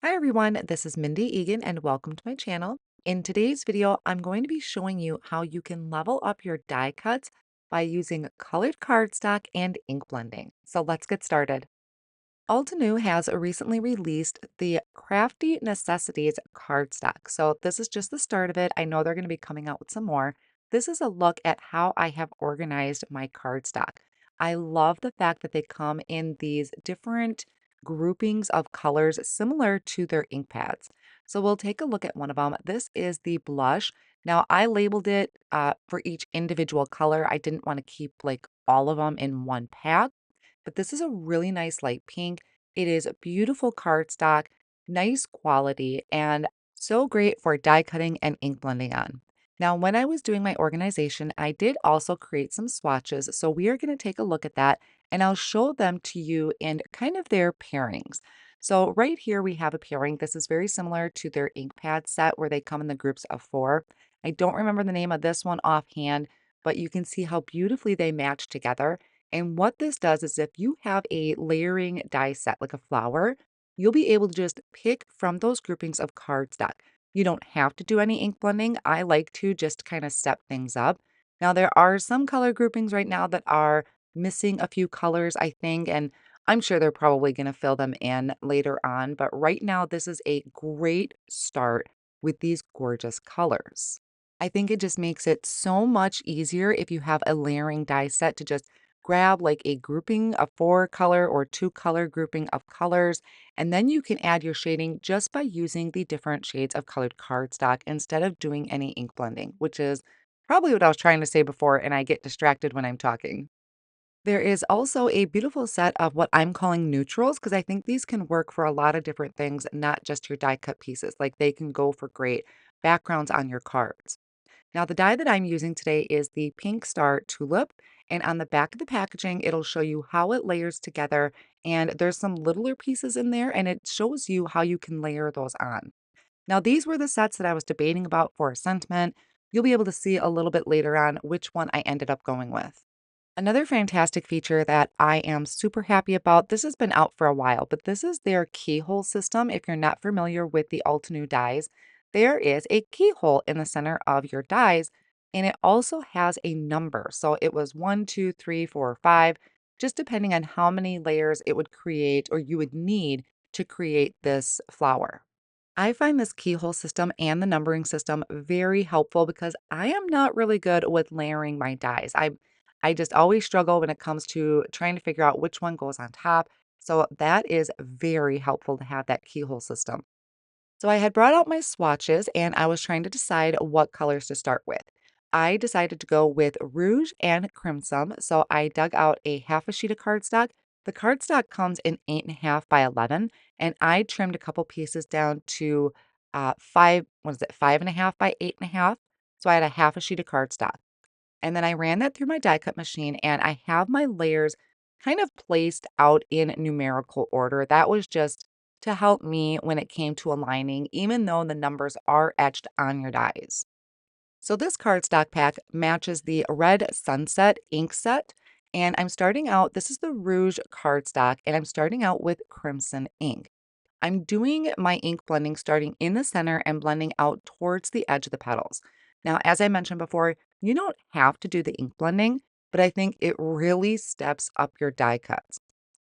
Hi everyone, this is Mindy Eggen and welcome to my channel. In today's video, I'm going to be showing you how you can level up your die cuts by using colored cardstock and ink blending. So let's get started. Altenew has recently released the Crafty Necessities cardstock. So this is just the start of it. I know they're going to be coming out with some more. This is a look at how I have organized my cardstock. I love the fact that they come in these different groupings of colors similar to their ink pads. So we'll take a look at one of them. This is the blush. Now I labeled it for each individual color. I didn't want to keep like all of them in one pack, but this is a really nice light pink. It is a beautiful cardstock, nice quality, and so great for die cutting and ink blending on. Now, when I was doing my organization, I did also create some swatches. So we are going to take a look at that and I'll show them to you in kind of their pairings. So right here we have a pairing. This is very similar to their ink pad set where they come in the groups of 4. I don't remember the name of this one offhand, but you can see how beautifully they match together. And what this does is if you have a layering die set like a flower, you'll be able to just pick from those groupings of cardstock. You don't have to do any ink blending. I like to just kind of step things up. Now, there are some color groupings right now that are missing a few colors, I think, and I'm sure they're probably going to fill them in later on. But right now, this is a great start with these gorgeous colors. I think it just makes it so much easier if you have a layering die set to just grab like a grouping of 4 color or 2 color grouping of colors, and then you can add your shading just by using the different shades of colored cardstock instead of doing any ink blending, which is probably what I was trying to say before, and I get distracted when I'm talking. There is also a beautiful set of what I'm calling neutrals because I think these can work for a lot of different things, not just your die cut pieces. Like they can go for great backgrounds on your cards. Now, the die that I'm using today is the Pink Star Tulip, and on the back of the packaging, it'll show you how it layers together, and there's some littler pieces in there, and it shows you how you can layer those on. Now, these were the sets that I was debating about for a sentiment. You'll be able to see a little bit later on which one I ended up going with. Another fantastic feature that I am super happy about, this has been out for a while, but this is their keyhole system. If you're not familiar with the Altenew dies, there is a keyhole in the center of your dies, and it also has a number. So it was 1, 2, 3, 4, 5, just depending on how many layers it would create or you would need to create this flower. I find this keyhole system and the numbering system very helpful because I am not really good with layering my dies. I just always struggle when it comes to trying to figure out which one goes on top. So that is very helpful to have that keyhole system. So I had brought out my swatches and I was trying to decide what colors to start with. I decided to go with rouge and crimson. So I dug out a half a sheet of cardstock. The cardstock comes in 8.5 by 11, and I trimmed a couple pieces down to 5.5 by 8.5. So I had a half a sheet of cardstock. And then I ran that through my die cut machine and I have my layers kind of placed out in numerical order. That was just to help me when it came to aligning, even though the numbers are etched on your dies. So this cardstock pack matches the Red Sunset ink set. And I'm starting out, this is the Rouge cardstock, and I'm starting out with Crimson ink. I'm doing my ink blending starting in the center and blending out towards the edge of the petals. Now, as I mentioned before, you don't have to do the ink blending, but I think it really steps up your die cuts.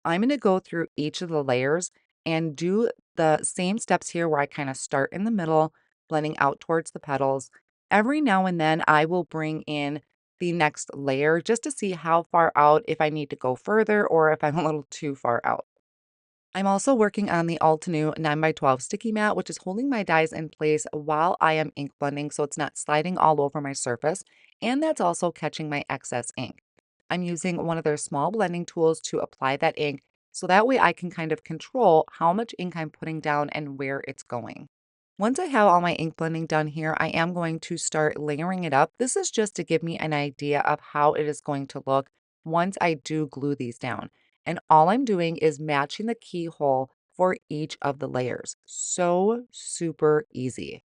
I'm going to go through each of the layers and do the same steps here where I kind of start in the middle, blending out towards the petals. Every now and then I will bring in the next layer just to see how far out, if I need to go further or if I'm a little too far out. I'm also working on the Altenew 9 by 12 sticky mat, which is holding my dies in place while I am ink blending so it's not sliding all over my surface, and that's also catching my excess ink. I'm using one of their small blending tools to apply that ink so that way I can kind of control how much ink I'm putting down and where it's going. Once I have all my ink blending done here, I am going to start layering it up. This is just to give me an idea of how it is going to look once I do glue these down. And all I'm doing is matching the keyhole for each of the layers. So super easy.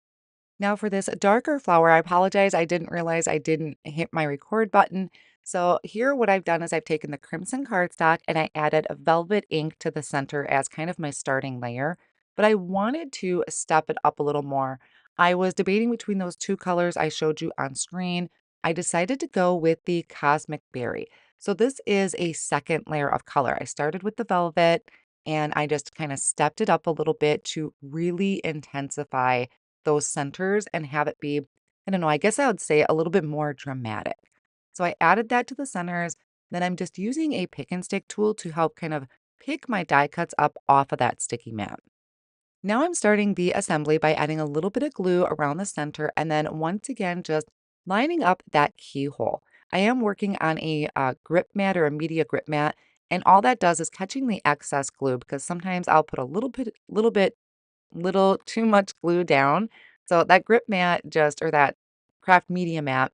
Now for this darker flower, I apologize. I didn't realize I didn't hit my record button. So here what I've done is I've taken the crimson cardstock and I added a velvet ink to the center as kind of my starting layer. but I wanted to step it up a little more. I was debating between those two colors I showed you on screen. I decided to go with the Cosmic Berry. So this is a second layer of color. I started with the velvet and I just kind of stepped it up a little bit to really intensify those centers and have it be, I don't know, I guess I would say a little bit more dramatic. So I added that to the centers. Then I'm just using a pick and stick tool to help kind of pick my die cuts up off of that sticky mat. Now I'm starting the assembly by adding a little bit of glue around the center and then once again just lining up that keyhole. I am working on a grip mat or a media grip mat, and all that does is catching the excess glue because sometimes I'll put a little too much glue down. So that grip mat just or that craft media mat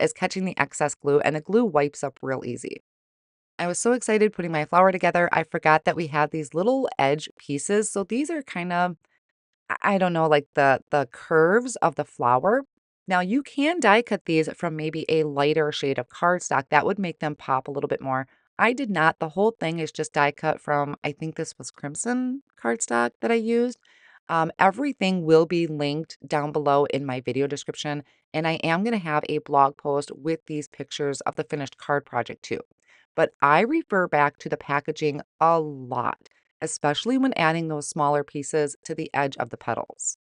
is catching the excess glue, and the glue wipes up real easy. I was so excited putting my flower together. I forgot that we had these little edge pieces. So these are kind of I don't know, like the curves of the flower. Now you can die cut these from maybe a lighter shade of cardstock. That would make them pop a little bit more. I did not. The whole thing is just die cut from, I think this was crimson cardstock that I used. Everything will be linked down below in my video description. And I am going to have a blog post with these pictures of the finished card project too. But I refer back to the packaging a lot, especially when adding those smaller pieces to the edge of the petals.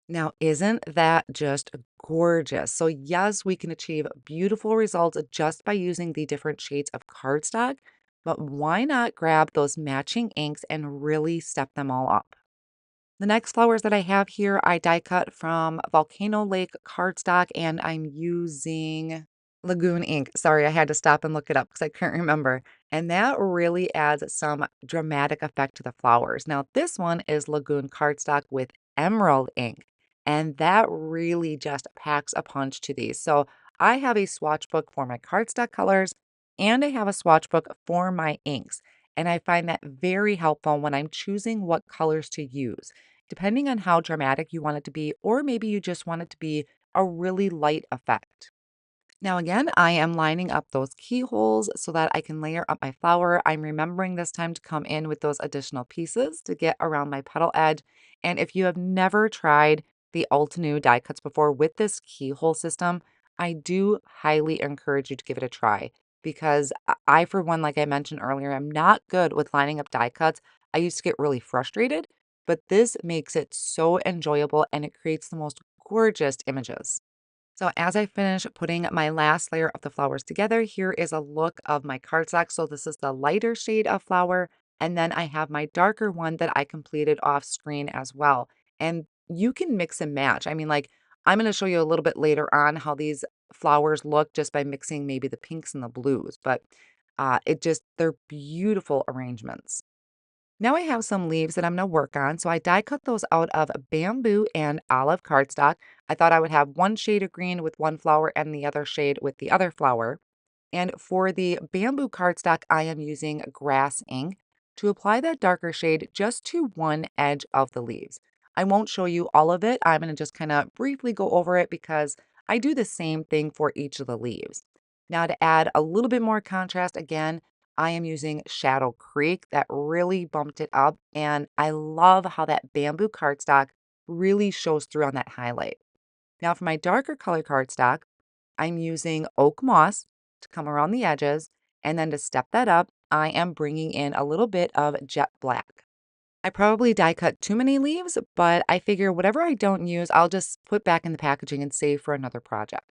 Now, isn't that just gorgeous? So, yes, we can achieve beautiful results just by using the different shades of cardstock, but why not grab those matching inks and really step them all up? The next flowers that I have here, I die cut from Volcano Lake cardstock, and I'm using Lagoon ink. Sorry, I had to stop and look it up because I couldn't remember. And that really adds some dramatic effect to the flowers. Now, this one is Lagoon cardstock with emerald ink, and that really just packs a punch to these. So I have a swatch book for my cardstock colors, and I have a swatch book for my inks. And I find that very helpful when I'm choosing what colors to use depending on how dramatic you want it to be, or maybe you just want it to be a really light effect. Now, again, I am lining up those keyholes so that I can layer up my flower. I'm remembering this time to come in with those additional pieces to get around my petal edge. And if you have never tried the Altenew die cuts before with this keyhole system, I do highly encourage you to give it a try because I, for one, like I mentioned earlier, am not good with lining up die cuts. I used to get really frustrated, but this makes it so enjoyable and it creates the most gorgeous images. So as I finish putting my last layer of the flowers together, here is a look of my cardstock. So this is the lighter shade of flower. And then I have my darker one that I completed off screen as well. And you can mix and match. I mean, like, I'm going to show you a little bit later on how these flowers look just by mixing maybe the pinks and the blues. But they're beautiful arrangements. Now I have some leaves that I'm going to work on. So I die cut those out of bamboo and olive cardstock. I thought I would have one shade of green with one flower and the other shade with the other flower. And for the bamboo cardstock, I am using grass ink to apply that darker shade just to one edge of the leaves. I won't show you all of it. I'm going to just kind of briefly go over it because I do the same thing for each of the leaves. Now to add a little bit more contrast again, I am using Shadow Creek that really bumped it up. And I love how that bamboo cardstock really shows through on that highlight. Now for my darker color cardstock, I'm using Oak Moss to come around the edges. And then to step that up, I am bringing in a little bit of Jet Black. I probably die cut too many leaves, but I figure whatever I don't use, I'll just put back in the packaging and save for another project.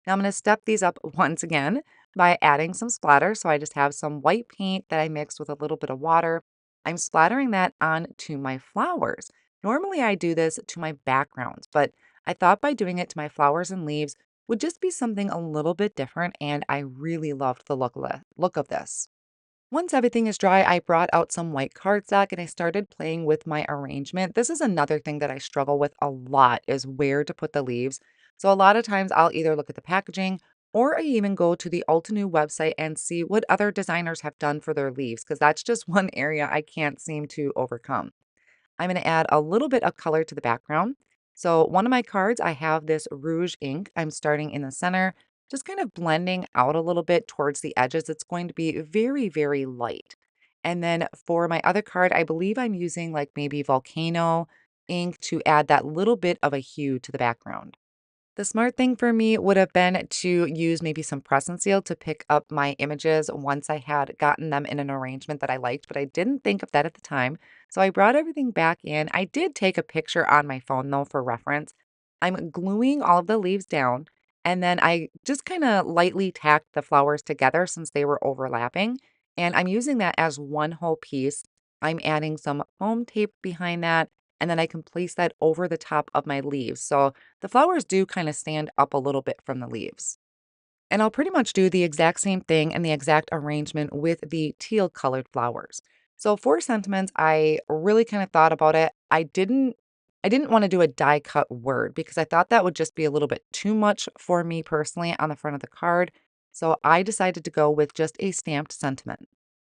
Now I'm going to step these up once again by adding some splatter. So I just have some white paint that I mixed with a little bit of water. I'm splattering that onto my flowers. Normally I do this to my backgrounds, but I thought by doing it to my flowers and leaves would just be something a little bit different, and I really loved the look of this. Once everything is dry, I brought out some white cardstock and I started playing with my arrangement. This is another thing that I struggle with a lot is where to put the leaves. So a lot of times I'll either look at the packaging or I even go to the Altenew website and see what other designers have done for their leaves because that's just one area I can't seem to overcome. I'm going to add a little bit of color to the background. So one of my cards, I have this rouge ink. I'm starting in the center, just kind of blending out a little bit towards the edges. It's going to be very, very light. And then for my other card, I believe I'm using like maybe volcano ink to add that little bit of a hue to the background. The smart thing for me would have been to use maybe some press and seal to pick up my images once I had gotten them in an arrangement that I liked, but I didn't think of that at the time. So I brought everything back in. I did take a picture on my phone though for reference. I'm gluing all of the leaves down and then I just kind of lightly tacked the flowers together since they were overlapping. And I'm using that as one whole piece. I'm adding some foam tape behind that and then I can place that over the top of my leaves. So the flowers do kind of stand up a little bit from the leaves. And I'll pretty much do the exact same thing and the exact arrangement with the teal colored flowers. So for sentiments, I really kind of thought about it. I didn't want to do a die cut word because I thought that would just be a little bit too much for me personally on the front of the card. So I decided to go with just a stamped sentiment.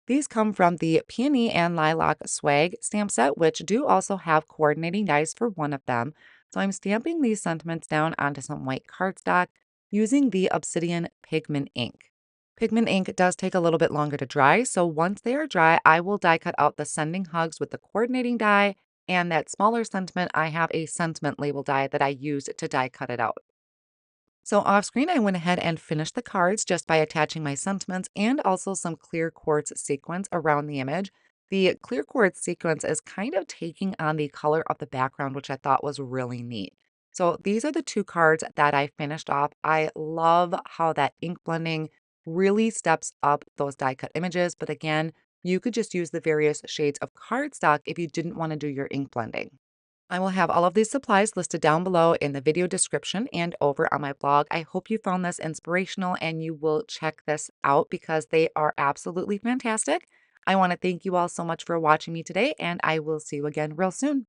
These come from the Peony and Lilac swag stamp set, which do also have coordinating dies for one of them. So I'm stamping these sentiments down onto some white cardstock using the Obsidian Pigment Ink. Pigment ink does take a little bit longer to dry, so once they are dry, I will die cut out the sending hugs with the coordinating die, and that smaller sentiment, I have a sentiment label die that I use to die cut it out. So off screen, I went ahead and finished the cards just by attaching my sentiments and also some clear quartz sequins around the image. The clear quartz sequence is kind of taking on the color of the background, which I thought was really neat. So these are the two cards that I finished off. I love how that ink blending really steps up those die cut images. But again, you could just use the various shades of cardstock if you didn't want to do your ink blending. I will have all of these supplies listed down below in the video description and over on my blog. I hope you found this inspirational and you will check this out because they are absolutely fantastic. I want to thank you all so much for watching me today, and I will see you again real soon.